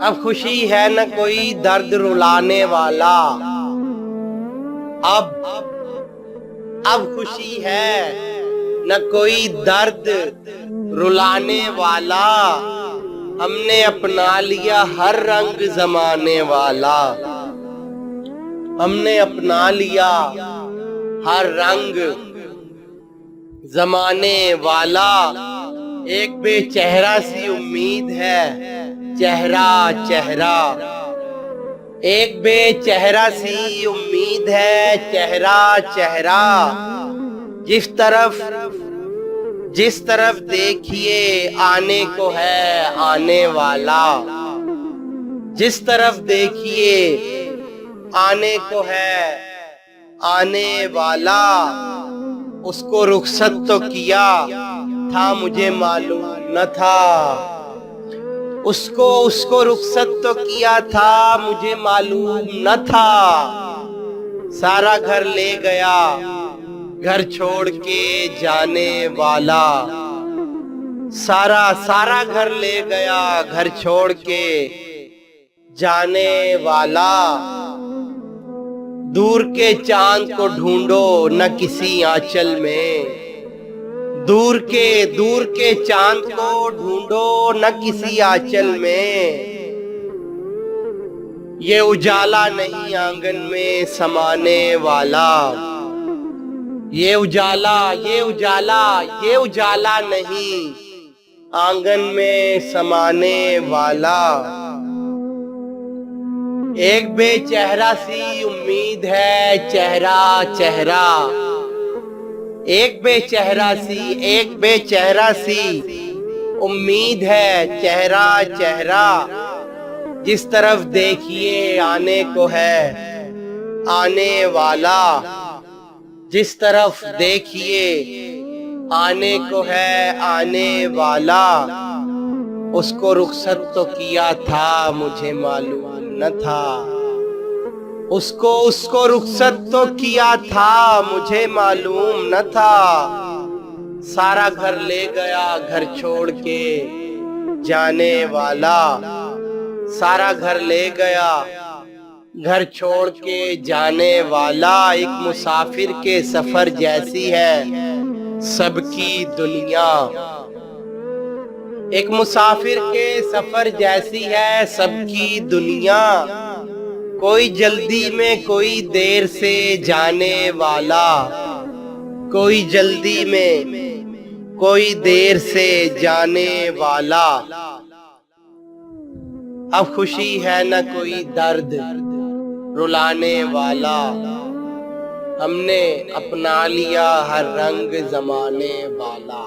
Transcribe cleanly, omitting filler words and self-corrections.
اب خوشی ہے نہ کوئی درد رلانے والا، اب خوشی ہے نہ کوئی درد رلانے والا، ہم نے اپنا لیا ہر رنگ زمانے والا، ہم نے اپنا لیا ہر رنگ زمانے والا۔ ایک بے چہرہ سی امید ہے چہرہ چہرہ، ایک بے چہرہ سی امید ہے چہرہ چہرہ، جس طرف دیکھیے آنے کو ہے آنے والا، جس طرف دیکھیے آنے کو ہے آنے والا۔ اس کو رخصت تو کیا تھا مجھے معلوم نہ تھا، اس کو رخصت تو کیا تھا مجھے معلوم نہ تھا، سارا گھر لے گیا گھر چھوڑ کے جانے والا، سارا گھر لے گیا گھر چھوڑ کے جانے والا۔ دور کے چاند کو ڈھونڈو نہ کسی آنچل میں، دور کے چاند کو ڈھونڈو نہ کسی آنچل میں، یہ اجالا نہیں آنگن میں سمانے والا، یہ اجالا نہیں آنگن میں سمانے والا۔ ایک بے چہرہ سی امید ہے چہرہ چہرہ، ایک بے چہرہ سی امید ہے چہرہ چہرہ، جس طرف دیکھیے آنے کو ہے آنے والا، جس طرف دیکھیے آنے کو ہے آنے والا۔ اس کو رخصت تو کیا تھا مجھے معلوم نہ تھا، اس کو رخصت تو کیا تھا مجھے معلوم نہ تھا، سارا گھر لے گیا گھر چھوڑ کے جانے والا، سارا گھر لے گیا گھر چھوڑ کے جانے والا۔ ایک مسافر کے سفر جیسی ہے سب کی دنیا، ایک مسافر کے سفر جیسی ہے سب کی دنیا، کوئی جلدی میں کوئی دیر سے جانے والا، کوئی جلدی میں کوئی دیر سے جانے والا۔ اب خوشی ہے نہ کوئی درد رلانے والا، ہم نے اپنا لیا ہر رنگ زمانے والا۔